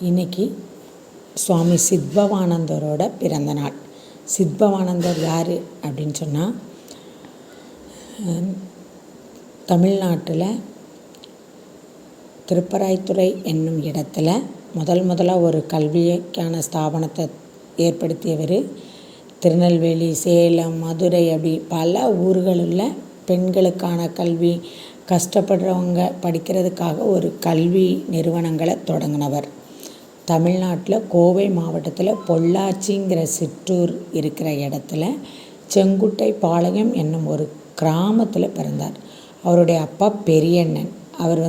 இன்றைக்கி சுவாமி சித்பவானந்தரோட பிறந்தநாள். சித்பவானந்தர் யார் அப்படின்னு சொன்னால், தமிழ்நாட்டில் திருப்பராய்த்துறை என்னும் இடத்துல முதலாக ஒரு கல்விக்கான ஸ்தாபனத்தை ஏற்படுத்தியவர். திருநெல்வேலி, சேலம், மதுரை அப்படி பல ஊர்களில் பெண்களுக்கான கல்வி, கஷ்டப்படுறவங்க படிக்கிறதுக்காக ஒரு கல்வி நிறுவனங்களை தொடங்கினவர். தமிழ்நாட்டில் கோவை மாவட்டத்தில் பொள்ளாச்சிங்கிற சிற்றூர் இருக்கிற இடத்துல செங்குட்டை பாளையம் என்னும் ஒரு கிராமத்தில் பிறந்தார். அவருடைய அப்பா பெரியண்ணன். அவர்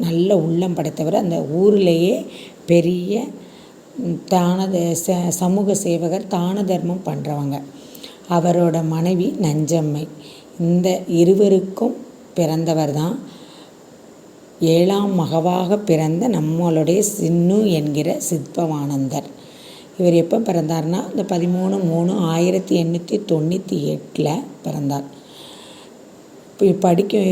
நல்ல உள்ளம் படைத்தவர். அந்த ஊரிலேயே பெரிய சமூக சேவகர், தான தர்மம் பண்ணுறவங்க. அவரோட மனைவி நஞ்சம்மை. இந்த இருவருக்கும் பிறந்தவர் தான் 7ஆம் மகவாக பிறந்த நம்மளுடைய சின்னு என்கிற சித்பவானந்தர். இவர் எப்போ பிறந்தார்னா, இந்த 13/3/1898 பிறந்தார்.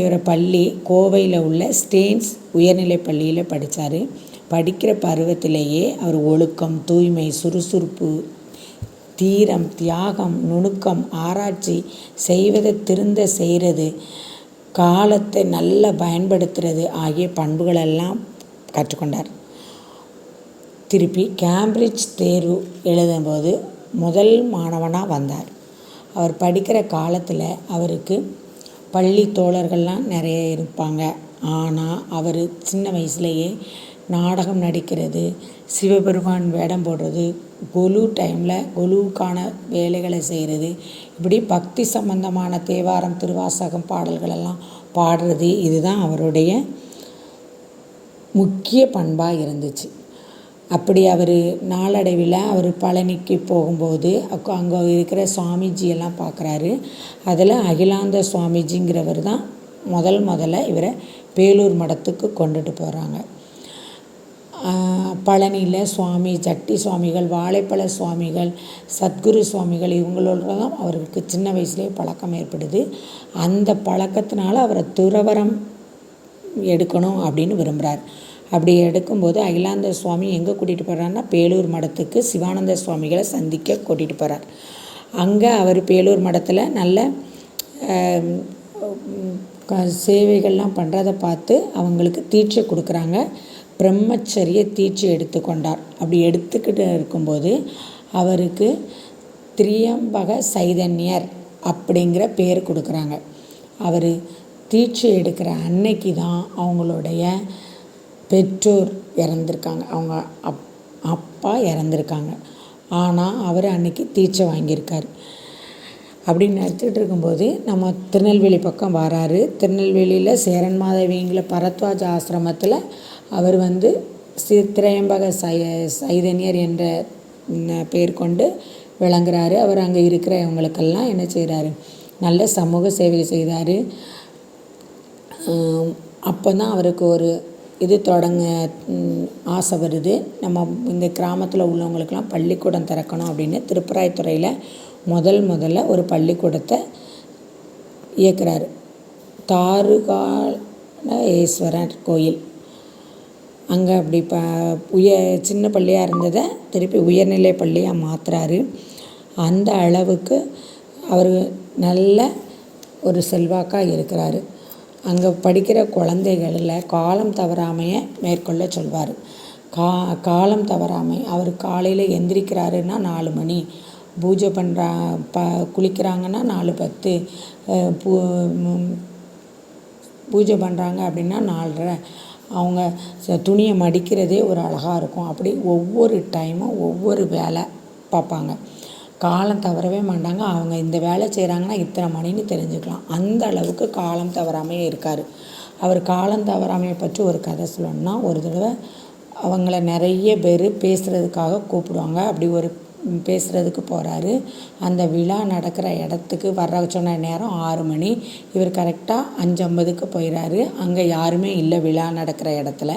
இவர பள்ளி கோவையில் உள்ள ஸ்டேன்ஸ் உயர்நிலை பள்ளியில் படித்தார். படிக்கிற பருவத்திலேயே அவர் ஒழுக்கம், தூய்மை, சுறுசுறுப்பு, தீரம், தியாகம், நுணுக்கம், ஆராய்ச்சி, செய்வதை திருந்த செய்கிறது, காலத்தை நல்லா பயன்படுத்துறது ஆகிய பண்புகளெல்லாம் கற்றுக்கொண்டார். திருப்பி கேம்பிரிட்ஜ் தேர்வு எழுதும்போது முதல் மாணவனாக வந்தார். அவர் படிக்கிற காலத்தில் அவருக்கு பள்ளி தோழர்கள்லாம் நிறைய இருப்பாங்க. ஆனால் அவர் சின்ன வயசுலேயே நாடகம் நடிக்கிறது, சிவபெருமான் வேடம் போடுறது, கொலு டைமில் கொலுவுக்கான வேலைகளை செய்கிறது, இப்படி பக்தி சம்பந்தமான தேவாரம், திருவாசகம் பாடல்களெல்லாம் பாடுறது, இதுதான் அவருடைய முக்கிய பண்பாக இருந்துச்சு. அப்படி அவர் நாளடைவில் அவர் பழனிக்கு போகும்போது அங்கே இருக்கிற சுவாமிஜியெல்லாம் பார்க்குறாரு. அதில் அகிலாந்த சுவாமிஜிங்கிறவர் தான் முதல்ல இவரை பேலூர் மடத்துக்கு கொண்டுட்டு போகிறாங்க. பழனியில் சுவாமி ஜட்டி சுவாமிகள், வாழைப்பழ சுவாமிகள், சத்குரு சுவாமிகள், இவங்களோட தான் அவருக்கு சின்ன வயசுலேயே பழக்கம் ஏற்படுது. அந்த பழக்கத்தினால அவரை துறவரம் எடுக்கணும் அப்படின்னு விரும்புகிறார். அப்படி எடுக்கும்போது அகிலாந்த சுவாமி எங்கே கூட்டிகிட்டு போகிறாருன்னா, பேலூர் மடத்துக்கு சிவானந்த சுவாமிகளை சந்திக்க கூட்டிகிட்டு போகிறார். அங்கே அவர் பேலூர் மடத்தில் நல்ல சேவைகள்லாம் பண்ணுறதை பார்த்து அவங்களுக்கு தீட்சை கொடுக்குறாங்க. பிரம்மச்சரிய தீட்சை எடுத்துக்கொண்டார். அப்படி எடுத்துக்கிட்டு இருக்கும்போது அவருக்கு திரியம்பக சைதன்யர் அப்படிங்கிற பேர் கொடுக்குறாங்க. அவர் தீட்சை எடுக்கிற அன்னைக்கு தான் அவங்களுடைய பெற்றோர் இறந்துருக்காங்க. அவங்க அப்பா இறந்துருக்காங்க. ஆனால் அவர் அன்னைக்கு தீட்சை வாங்கியிருக்கார். அப்படி நினச்சிட்டு இருக்கும்போது நம்ம திருநெல்வேலி பக்கம் வராரு. திருநெல்வேலியில் சேரன் மாதவிங்கிற பரத்வாஜ ஆசிரமத்தில் அவர் திரையம்பக சைதன்யர் என்ற பேர் கொண்டு விளங்குறாரு. அவர் அங்கே இருக்கிறவங்களுக்கெல்லாம் என்ன செய்கிறாரு, நல்ல சமூக சேவை செய்தார். அப்போ தான் அவருக்கு ஒரு இது தொடங்க ஆசை வருது. நம்ம இந்த கிராமத்தில் உள்ளவங்களுக்கெல்லாம் பள்ளிக்கூடம் திறக்கணும் அப்படின்னு திருப்பராய்த்துறையில் முதல்ல ஒரு பள்ளிக்கூடத்தை இயக்குறாரு. தாருகாலேஸ்வரர் கோயில். அங்கே அப்படி சின்ன பள்ளியாக இருந்ததை திருப்பி உயர்நிலை பள்ளியாக மாற்றுறாரு. அந்த அளவுக்கு அவர் நல்ல ஒரு செல்வாக்காக இருக்கிறாரு. அங்கே படிக்கிற குழந்தைகளில் காலம் தவறாமையை மேற்கொள்ள சொல்வார். காலம் தவறாமை. அவர் காலையில் எந்திரிக்கிறாருன்னா 4 மணி, பூஜை குளிக்கிறாங்கன்னா 4:10, பூஜை பண்ணுறாங்க அப்படின்னா 4:30. அவங்க துணியை மடிக்கிறதே ஒரு அழகாக இருக்கும். அப்படி ஒவ்வொரு டைமும் ஒவ்வொரு வேலை பார்ப்பாங்க. காலம் தவறவே மாட்டாங்க. அவங்க இந்த வேலை செய்கிறாங்கன்னா இத்தனை மணின்னு தெரிஞ்சுக்கலாம். அந்த அளவுக்கு காலம் தவறாமையே இருக்கார். அவர் காலம் தவறாமையை பற்றி ஒரு கதை சொல்லணும்னா, ஒரு தடவை அவங்கள நிறைய பேர் பேசுகிறதுக்காக கூப்பிடுவாங்க. அப்படி ஒரு பேசுகிறதுக்கு போகிறாரு. அந்த விழா நடக்கிற இடத்துக்கு வர சொன்ன நேரம் 6 மணி. இவர் கரெக்டாக 5:50க்கு போயிடறாரு. அங்கே யாருமே இல்லை விழா நடக்கிற இடத்துல.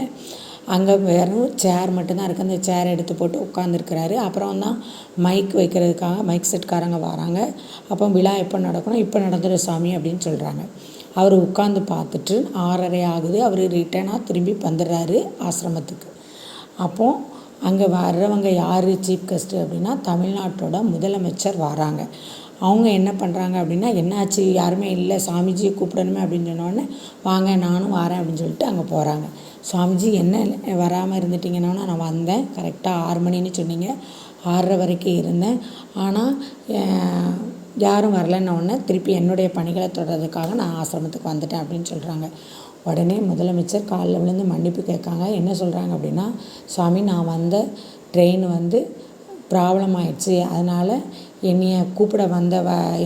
அங்கே வெறும் சேர் மட்டும்தான் இருக்குது. அந்த சேர் எடுத்து போட்டு உட்காந்துருக்கிறாரு. அப்புறம் தான் மைக் வைக்கிறதுக்காக மைக் செட்காரங்க வராங்க. அப்போ விழா எப்போ நடக்கணும், இப்போ நடந்துடும் சாமி அப்படின்னு சொல்கிறாங்க. அவர் உட்காந்து பார்த்துட்டு 6:30 ஆகுது. அவர் ரிட்டனாக திரும்பி வந்துடுறாரு ஆசிரமத்துக்கு. அப்போது அங்கே வர்றவங்க யார் சீஃப் கெஸ்ட்டு அப்படின்னா தமிழ்நாட்டோட முதலமைச்சர் வராங்க. அவங்க என்ன பண்ணுறாங்க அப்படின்னா, என்னாச்சு யாருமே இல்லை, சாமிஜியை கூப்பிடணுமே அப்படின்னு சொன்னோடனே, வாங்க நானும் வரேன் அப்படின்னு சொல்லிட்டு அங்கே போகிறாங்க. சாமிஜி என்ன வராமல் இருந்துட்டீங்கன்னா, நான் வந்தேன் கரெக்டாக 6 மணின்னு சொன்னீங்க, 6:30 வரைக்கும் இருந்தேன், ஆனால் யாரும் வரலன்னொடனே திருப்பி என்னுடைய பணிகளை தொடர்றதுக்காக நான் ஆசிரமத்துக்கு வந்துட்டேன் அப்படின்னு சொல்கிறாங்க. உடனே முதலமைச்சர் காலில் விழுந்து மன்னிப்பு கேட்காங்க. என்ன சொல்கிறாங்க அப்படின்னா, சுவாமி நான் வந்த ட்ரெயின் ப்ராப்ளம் ஆயிடுச்சு, அதனால் என்னைய கூப்பிட வந்த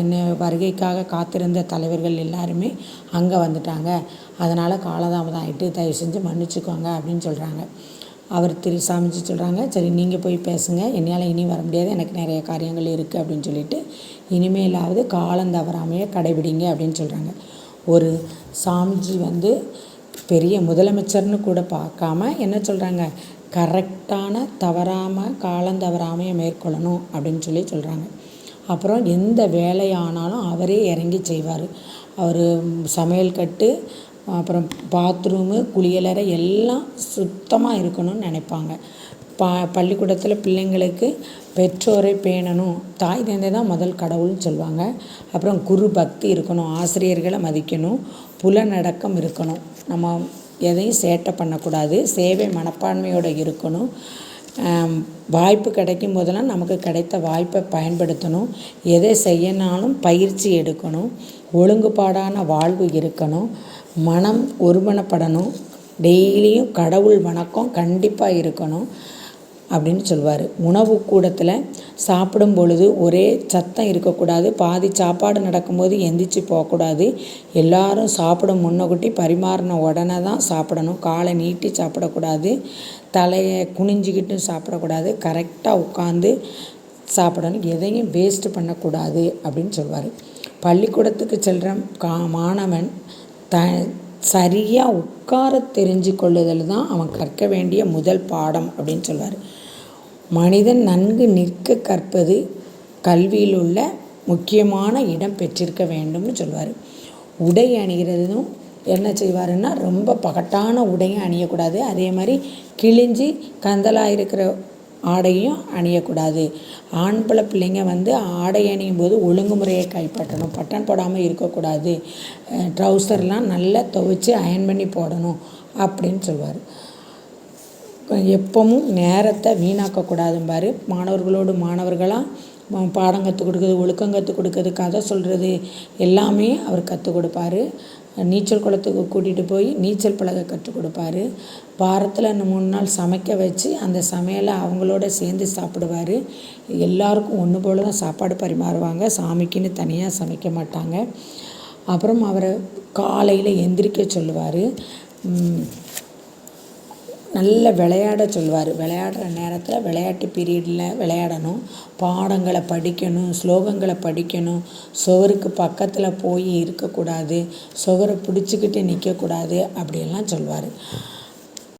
என்னை வருகைக்காக காத்திருந்த தலைவர்கள் எல்லாருமே அங்கே வந்துட்டாங்க, அதனால் காலதாமதம் ஆகிட்டு தயவு செஞ்சு மன்னிச்சுக்கோங்க அப்படின்னு சொல்கிறாங்க. அவர் சாமிஜி சொல்கிறாங்க, சரி நீங்கள் போய் பேசுங்க, என்னால் இனி வர முடியாது, எனக்கு நிறைய காரியங்கள் இருக்குது அப்படின்னு சொல்லிட்டு, இனிமேலாவது காலம் தவறாமையே கடைபிடிங்க அப்படின்னு சொல்கிறாங்க. ஒரு சாமிஜி பெரிய முதலமைச்சர்னு கூட பார்க்காம என்ன சொல்கிறாங்க, கரெக்டான காலம் தவறாமையை மேற்கொள்ளணும் அப்படின்னு சொல்கிறாங்க. அப்புறம் எந்த வேலையானாலும் அவரே இறங்கி செய்வார். அவர் சமையல் கட்டு, அப்புறம் பாத்ரூமு, குளியலறை எல்லாம் சுத்தமாக இருக்கணும்னு நினைப்பாங்க. பள்ளிக்கூடத்தில் பிள்ளைங்களுக்கு பெற்றோரை பேணணும், தாய் தந்தை தான் முதல் கடவுள்னு சொல்லுவாங்க. அப்புறம் குரு பக்தி இருக்கணும், ஆசிரியர்களை மதிக்கணும், புலனடக்கம் இருக்கணும், நம்ம எதையும் சேட்டை பண்ணக்கூடாது, சேவை மனப்பான்மையோடு இருக்கணும், வாய்ப்பு கிடைக்கும் போதெல்லாம் நமக்கு கிடைத்த வாய்ப்பை பயன்படுத்தணும், எதை செய்யனாலும் பயிற்சி எடுக்கணும், ஒழுங்குபாடான வாழ்வு இருக்கணும், மனம் ஒருமனப்படணும், டெய்லியும் கடவுள் வணக்கம் கண்டிப்பாக இருக்கணும் அப்படின்னு சொல்லுவார். உணவு கூடத்தில் சாப்பிடும் பொழுது ஒரே சத்தம் இருக்கக்கூடாது, பாதி சாப்பாடு நடக்கும்போது எந்திரிச்சு போகக்கூடாது, எல்லாரும் சாப்பிடும் முன்னக்கூட்டி பரிமாறின உடனே தான் சாப்பிடணும், காலை நீட்டி சாப்பிடக்கூடாது, தலையை குனிஞ்சிக்கிட்டு சாப்பிடக்கூடாது, கரெக்டாக உட்காந்து சாப்பிடணும், எதையும் வேஸ்ட்டு பண்ணக்கூடாது அப்படின்னு சொல்லுவார். பள்ளிக்கூடத்துக்கு செல்கிற மாணவன் சரியாக உட்கார தெரிஞ்சு கொள்ளுதல் தான் அவன் கற்க வேண்டிய முதல் பாடம் அப்படின்னு சொல்வார். மனிதன் நன்கு நிற்க கற்பது கல்வியில் உள்ள முக்கியமான இடம் பெற்றிருக்க வேண்டும்னு சொல்வார். உடை அணிகிறதும் என்ன செய்வாருன்னா, ரொம்ப பகட்டான உடையும் அணியக்கூடாது, அதே மாதிரி கிழிஞ்சி கந்தலாக இருக்கிற ஆடையும் அணியக்கூடாது. ஆண்பிள்ளை பிள்ளைங்க ஆடை அணியும் போது ஒழுங்குமுறையை கைப்பற்றணும், பட்டன் போடாமல் இருக்கக்கூடாது, ட்ரௌசர்லாம் நல்லா துவைச்சி அயன் பண்ணி போடணும் அப்படின்னு சொல்லுவார். எப்பவும் நேரத்தை வீணாக்கக்கூடாதும்பார். மாணவர்களோடு மாணவர்களாக பாடம் கற்றுக் கொடுக்குறது, ஒழுக்கம் கற்றுக் கொடுக்குறது, கதை சொல்கிறது எல்லாமே அவர் கற்றுக் கொடுப்பார். நீச்சல் குளத்துக்கு கூட்டிகிட்டு போய் நீச்சல் பழக கற்றுக் கொடுப்பார். வாரத்தில் 3 நாள் சமைக்க வச்சு அந்த சமையலை அவங்களோட சேர்ந்து சாப்பிடுவார். எல்லாருக்கும் ஒன்று போல் தான் சாப்பாடு பரிமாறுவாங்க, சாமிக்குன்னு தனியாக சமைக்க மாட்டாங்க. அப்புறம் அவரை காலையில் எந்திரிக்க சொல்லுவார், நல்ல விளையாட சொல்லுவார். விளையாடுற நேரத்தில் விளையாட்டு பீரியடில் விளையாடணும், பாடங்களை படிக்கணும், ஸ்லோகங்களை படிக்கணும், சுவருக்கு பக்கத்தில் போய் இருக்கக்கூடாது, சுவரை பிடிச்சிக்கிட்டு நிற்கக்கூடாது அப்படியெல்லாம் சொல்லுவார்.